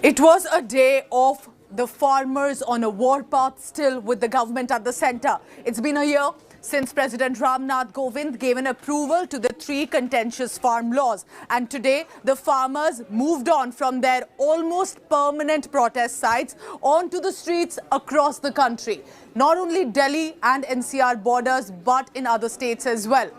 It was a day of the farmers on a warpath, still with the government at the centre. It's been a year since President Ram Nath Kovind gave an approval to the 3 contentious farm laws. And today, the farmers moved on from their almost permanent protest sites onto the streets across the country. Not only Delhi and NCR borders, but in other states as well.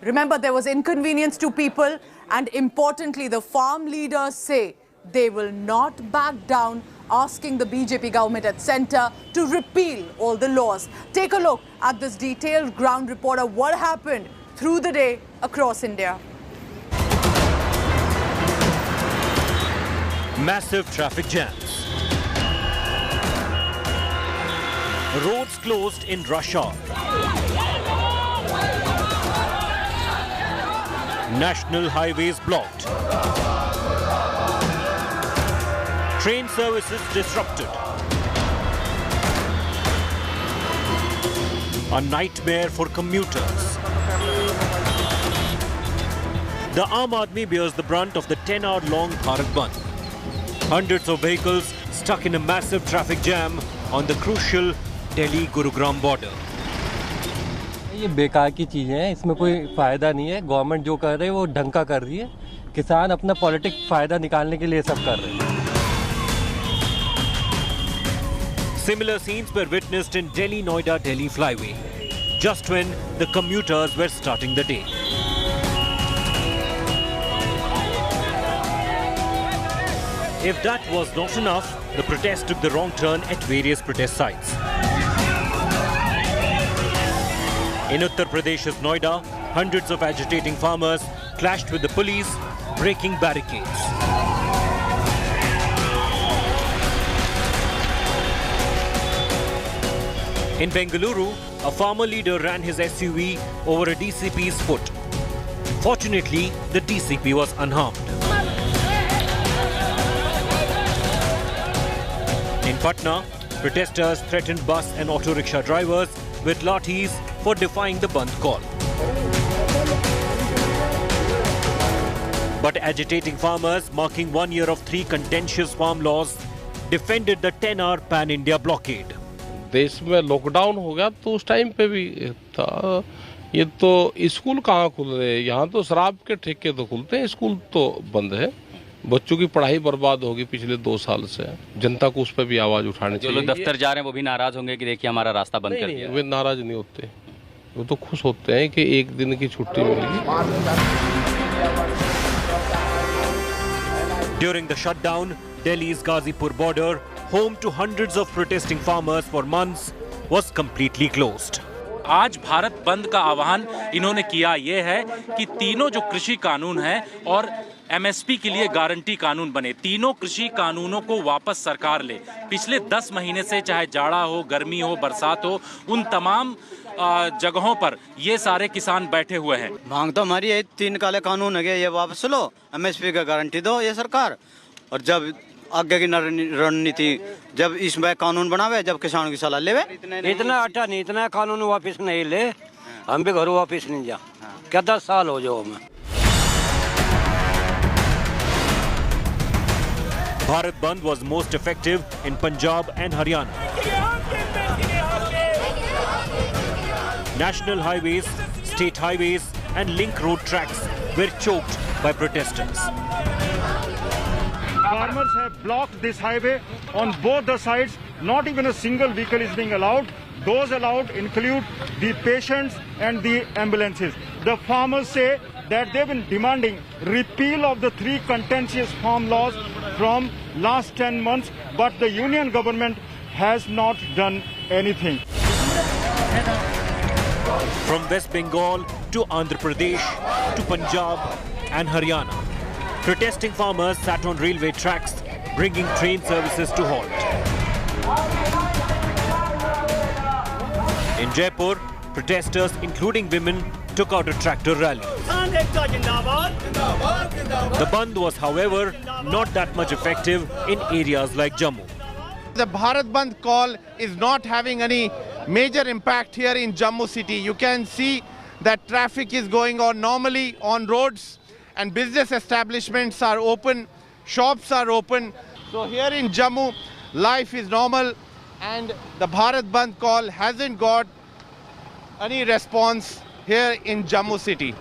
Remember, there was inconvenience to people, and importantly, the farm leaders say they will not back down, asking the BJP government at centre to repeal all the laws. Take a look at this detailed ground report of what happened through the day across India. Massive traffic jams. Roads closed in rush hour. National highways blocked. Train services disrupted. A nightmare for commuters. The Aam Aadmi bears the brunt of the 10-hour-long Bharat Bandh. Hundreds of vehicles stuck in a massive traffic jam on the crucial Delhi-Gurugram border. ये बेकार की चीजें हैं, इसमें कोई फायदा नहीं है। गवर्नमेंट जो कर रही है वो ढंग का कर रही है। किसान अपना पॉलिटिक फायदा निकालने के लिए सब कर रहे हैं। Similar scenes were witnessed in Delhi-Noida-Delhi flyway, just when the commuters were starting the day. If that was not enough, the protest took the wrong turn at various protest sites. In Uttar Pradesh's Noida, hundreds of agitating farmers clashed with the police, breaking barricades. In Bengaluru, a farmer leader ran his SUV over a DCP's foot. Fortunately, the DCP was unharmed. In Patna, protesters threatened bus and auto rickshaw drivers with lathis for defying the Bandh call. But agitating farmers, marking 1 year of 3 contentious farm laws, defended the 10-hour pan-India blockade. देश में lockdown हो गया तो उस time पे भी था। ये तो स्कूल कहाँ खुल रहे हैं? यहाँ तो शराब के ठेके तो खुलते हैं, स्कूल तो बंद है। बच्चों की पढ़ाई बर्बाद होगी पिछले 2 साल से। जनता को उस पर भी आवाज उठानी चाहिए। जो लोग दफ्तर जा रहे हैं वो भी नाराज होंगे कि देखिए हमारा रास्ता बंद कर दिया। वे नाराज नहीं होते, वो तो खुश होते हैं कि एक दिन की छुट्टी मिलेगी। During the shutdown, Delhi's Ghazipur border, home to hundreds of protesting farmers for months, was completely closed. आज भारत बंद का आह्वान इन्होंने किया ये है कि तीनों जो कृषि कानून हैं और एमएसपी के लिए गारंटी कानून बने, तीनों कृषि कानूनों को वापस सरकार ले। पिछले 10 महीने से चाहे जाड़ा हो, गर्मी हो, बरसात हो, उन तमाम जगहों पर ये सारे किसान बैठे हुए हैं। मांग तो हमारी है 3 काले कानून है, ये वापस लो, एमएसपी का गारंटी दो ये सरकार, और जब आगे की रणनीति जब इसमें कानून बनावे, जब किसानों की सलाह लेवे। इतना अट्ठा नहीं, इतना कानून वापस नहीं ले, हम भी घर वापस नहीं जा। क्या 10 साल हो जाओ हमें। Bharat Bandh was most effective in Punjab and Haryana. National highways, state highways and link road tracks were choked by protesters. Farmers have blocked this highway on both the sides. Not even a single vehicle is being allowed. Those allowed include the patients and the ambulances. The farmers say that they've been demanding repeal of the 3 contentious farm laws from last 10 months, but the union government has not done anything. From West Bengal to Andhra Pradesh to Punjab and Haryana, protesting farmers sat on railway tracks, bringing train services to halt. In Jaipur, protesters, including women, took out a tractor rally. The Bandh was, however, not that much effective in areas like Jammu. The Bharat Bandh call is not having any major impact here in Jammu city. You can see that traffic is going on normally on roads and business establishments are open, shops are open. So here in Jammu, life is normal and the Bharat Bandh call hasn't got any response here in Jammu city.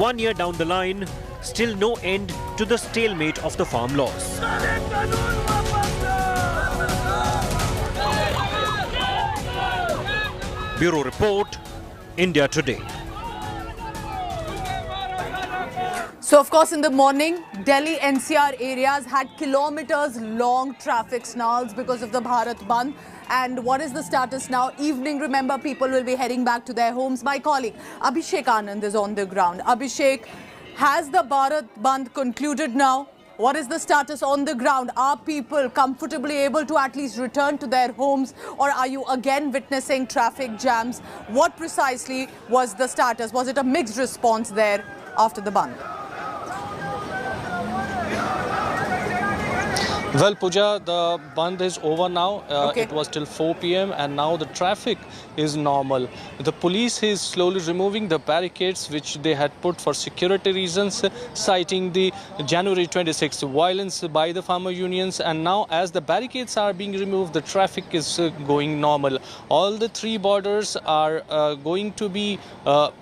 1 year down the line, still no end to the stalemate of the farm laws. Bureau Report, India Today. So, of course, in the morning, Delhi NCR areas had kilometers long traffic snarls because of the Bharat Bandh. And what is the status now? Evening, remember, people will be heading back to their homes. My colleague Abhishek Anand is on the ground. Abhishek, has the Bharat Bandh concluded now? What is the status on the ground? Are people comfortably able to at least return to their homes, or are you again witnessing traffic jams? What precisely was the status? Was it a mixed response there after the Bandh? Well, Pooja, the Bandh is over now. It was till 4 p.m. and now the traffic is normal. The police is slowly removing the barricades which they had put for security reasons, citing the January 26th violence by the farmer unions. And now as the barricades are being removed, the traffic is going normal. All the three borders are going to be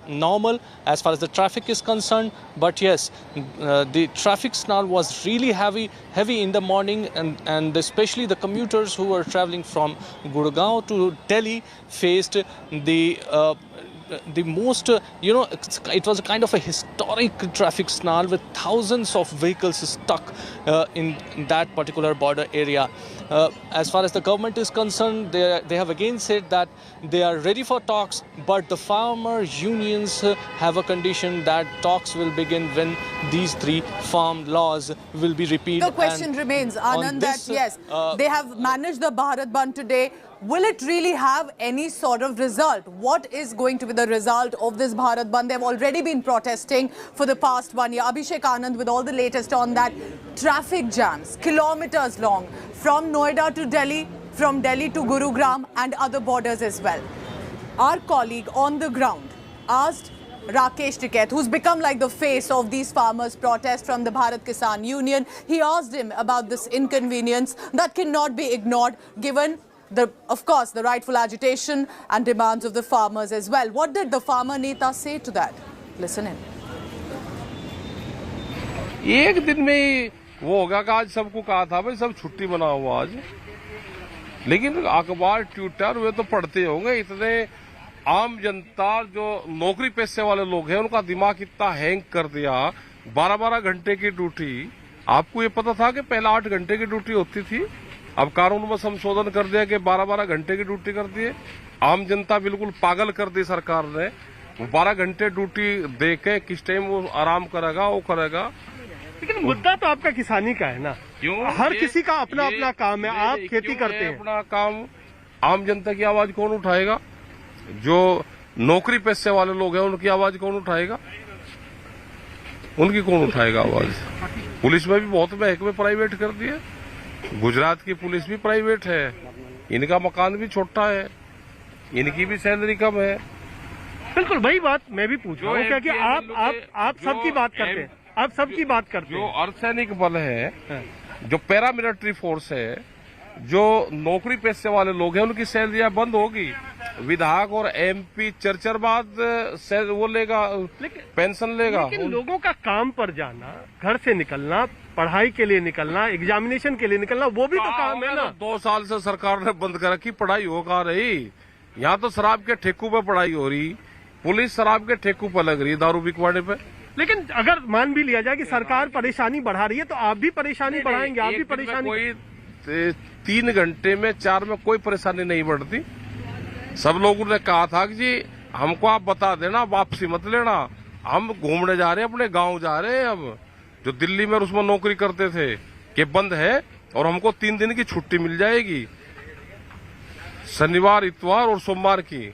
normal as far as the traffic is concerned. But yes, the traffic snarl was really heavy in the morning, and especially the commuters who were traveling from Gurgaon to Delhi faced the most, it was a kind of a historic traffic snarl with thousands of vehicles stuck in that particular border area. As far as the government is concerned, they have again said that they are ready for talks, but the farmer unions have a condition that talks will begin when these three farm laws will be repealed. The question remains, Anand, that yes, they have managed the Bharat Bandh today. Will it really have any sort of result? What is going to be the result of this Bharat Bandh? They've already been protesting for the past 1 year. Abhishek Anand with all the latest on that. Traffic jams, kilometers long, from Noida to Delhi, from Delhi to Gurugram and other borders as well. Our colleague on the ground asked Rakesh Tikait, who's become like the face of these farmers' protest from the Bharat Kisan Union. He asked him about this inconvenience that cannot be ignored given of course, the rightful agitation and demands of the farmers as well. What did the farmer Neta say to that? Listen in. एक दिन में ही वो होगा कि आज सबको कहा था भाई सब छुट्टी मनाओ आज, लेकिन अखबार ट्विटर वे तो पढ़ते होंगे, इतने आम जनता जो नौकरी पेशे वाले लोग हैं उनका दिमाग इतना हैंग कर दिया। 12-12 घंटे की ड्यूटी, आपको ये पता था कि पहले 8 घंटे की ड्यूटी होती थी, अब कानून में संशोधन कर दिया कि 12-12 घंटे की ड्यूटी कर दिए। आम जनता बिल्कुल पागल कर दी सरकार ने। 12 घंटे ड्यूटी दे के किस टाइम वो आराम करेगा, वो करेगा। लेकिन मुद्दा तो आपका किसानी का है ना, क्यों? हर किसी का अपना अपना काम है, आप खेती करते हैं। अपना काम, आम जनता की आवाज कौन उठाएगा? जो नौकरी पेशे वाले लोग हैं उनकी आवाज कौन उठाएगा? उनकी कौन उठाएगा आवाज? पुलिस में भी बहुत महकमे प्राइवेट कर दिए। गुजरात की पुलिस भी प्राइवेट है, इनका मकान भी छोटा है, इनकी भी सैलरी कम है। बिल्कुल वही बात मैं भी पूछ रहा हूँ, क्योंकि आप सबकी बात करते हैं, आप सबकी बात करते हैं। जो अर्धसैनिक बल है, जो पैरामिलिट्री फोर्स है, जो नौकरी पेशे वाले लोग हैं, उनकी सैलरियां बंद होगी। विधायक और एमपी चर्चर बाद वो लेगा, पेंशन लेगा। लेकिन लोगों का काम पर जाना, घर से निकलना, पढ़ाई के लिए निकलना, एग्जामिनेशन के लिए निकलना, वो भी तो काम है ना। 2 साल से सरकार ने बंद कर रखी, पढ़ाई हो कहाँ रही? यहाँ तो शराब के ठेकू पे पढ़ाई हो रही, पुलिस शराब के ठेकू पे लग रही है, दारू बिकवाने पे। लेकिन अगर मान भी लिया जाए कि सरकार परेशानी बढ़ा रही है, तो आप भी परेशानी बढ़ाएंगे, आप भी परेशानी। कोई 3 घंटे में 4 में कोई परेशानी नहीं बढ़ती। सब लोगों ने कहा था कि जी हमको आप बता देना, वापसी मत लेना, हम घूमने जा रहे हैं, अपने गांव जा रहे हैं। अब जो दिल्ली में उसमें नौकरी करते थे कि बंद है और हमको 3 दिन की छुट्टी मिल जाएगी, शनिवार, इतवार और सोमवार की।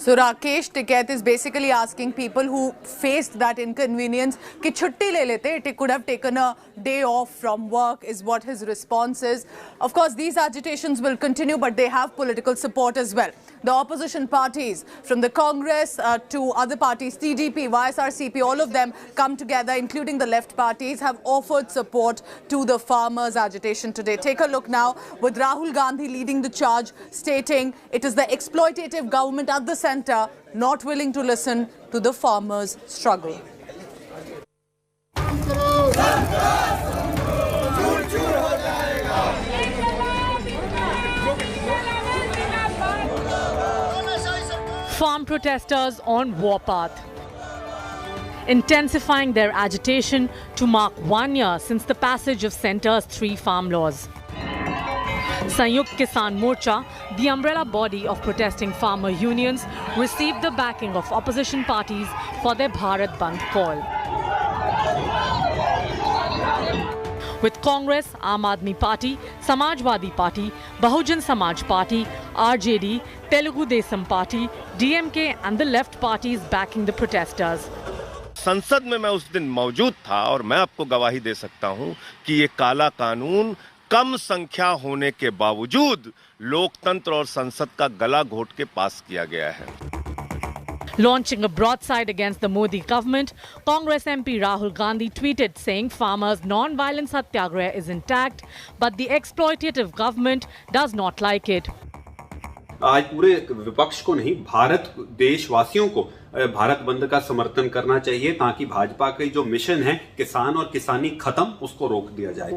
So Rakesh Tikait is basically asking people who faced that inconvenience कि छुट्टी ले लेते. It could have taken a day off from work is what his response is. Of course, these agitations will continue, but they have political support as well. The opposition parties, from the Congress to other parties, TDP, YSRCP, all of them come together, including the left parties, have offered support to the farmers' agitation today. Take a look now with Rahul Gandhi leading the charge, stating it is the exploitative government at the centre not willing to listen to the farmers' struggle. Farm protesters on warpath, intensifying their agitation to mark 1 year since the passage of Centre's 3 farm laws. Sanyukt Kisan Morcha, the umbrella body of protesting farmer unions, received the backing of opposition parties for their Bharat Bandh call. With Congress, Aam Aadmi Party, Samajwadi Party, Bahujan Samaj Party, RJD, Telugu Desam Party, DMK and the left parties backing the protesters. संसद में मैं उस दिन मौजूद था और मैं आपको गवाही दे सकता हूं कि ये काला कानून कम संख्या होने के बावजूद लोकतंत्र और संसद का गला घोट के पास किया गया है. Launching a broadside against the Modi government, Congress MP Rahul Gandhi tweeted saying farmers' non-violent satyagraha is intact, but the exploitative government does not like it. आज पूरे विपक्ष को नहीं, भारत देशवासियों को भारत बंद का समर्थन करना चाहिए ताकि भाजपा के जो मिशन है किसान और किसानी खत्म उसको रोक दिया जाए.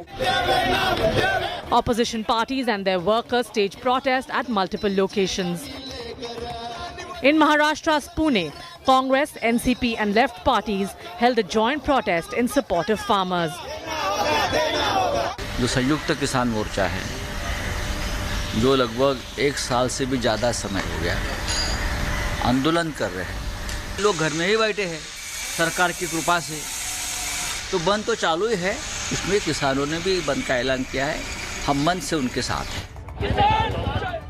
Opposition parties and their workers staged protest at multiple locations. In Maharashtra's Pune, Congress, NCP and left parties held a joint protest in support of farmers. जो संयुक्त किसान मोर्चा है, जो लगभग 1 साल से भी ज़्यादा समय हो गया आंदोलन कर रहे हैं, लोग घर में ही बैठे हैं सरकार की कृपा से, तो बंद तो चालू ही है. इसमें किसानों ने भी बंद का ऐलान किया है, हम मन से उनके साथ हैं.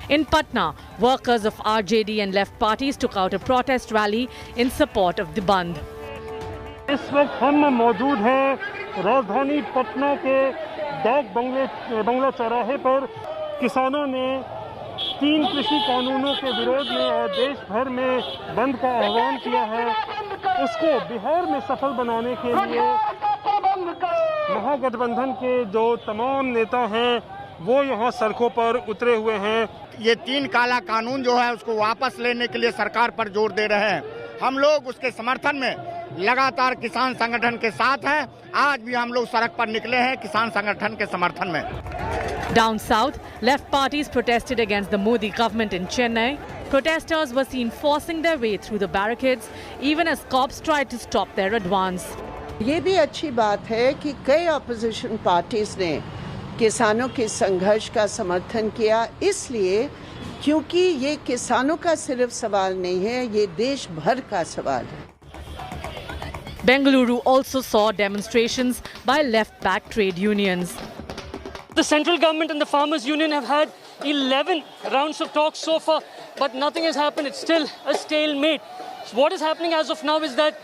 In Patna, workers of RJD and left parties took out a protest rally in support of the Bandh. इस वक्त हम मौजूद हैं राजधानी पटना के डाक बंगला चौराहे पर. किसानों ने 3 कृषि कानूनों के विरोध में और देश भर में बंद का आह्वान किया है. उसको बिहार में सफल बनाने के लिए महागठबंधन के जो तमाम नेता हैं वो यहाँ सड़कों पर उतरे हुए हैं. ये 3 काला कानून जो है उसको वापस लेने के लिए सरकार पर जोर दे रहे हैं. हम लोग उसके समर्थन में लगातार किसान संगठन के साथ हैं. आज भी हम लोग सड़क पर निकले हैं किसान संगठन के समर्थन में. Down south, left parties protested against the Modi government in Chennai. Protesters were seen forcing their way through the barricades, even as cops tried to stop their advance. ये भी अच्छी बात है कि कई ऑपोजिशन पार्टीज ने किसानों के संघर्ष का समर्थन किया, इसलिए क्योंकि ये किसानों का सिर्फ सवाल नहीं है, ये देश भर का सवाल है. Bengaluru also saw demonstrations by left-backed trade unions. The central government and the farmers' union have had 11 rounds of talks so far, but nothing has happened. It's still a stalemate. So what is happening as of now is that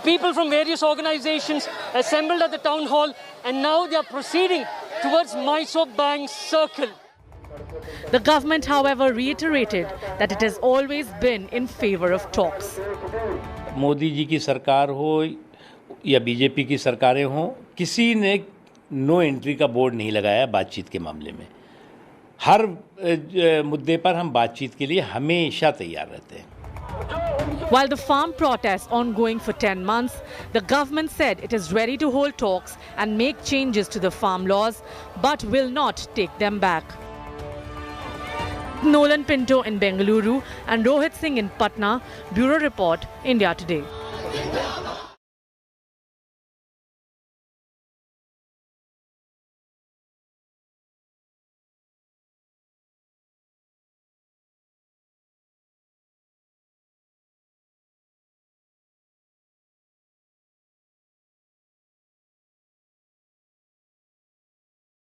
people from various organizations assembled at the town hall, and now they are proceeding towards Mysore Bank Circle. The government, however, reiterated that it has always been in favor of talks. Modi ji की सरकार हो या BJP की सरकारें हों, किसी ने no entry का बोर्ड नहीं लगाया बातचीत के मामले में. हर मुद्दे पर हम बातचीत के लिए हमेशा तैयार रहते हैं. While the farm protests ongoing for 10 months, the government said it is ready to hold talks and make changes to the farm laws, but will not take them back. Nolan Pinto in Bengaluru and Rohit Singh in Patna. Bureau Report, India Today.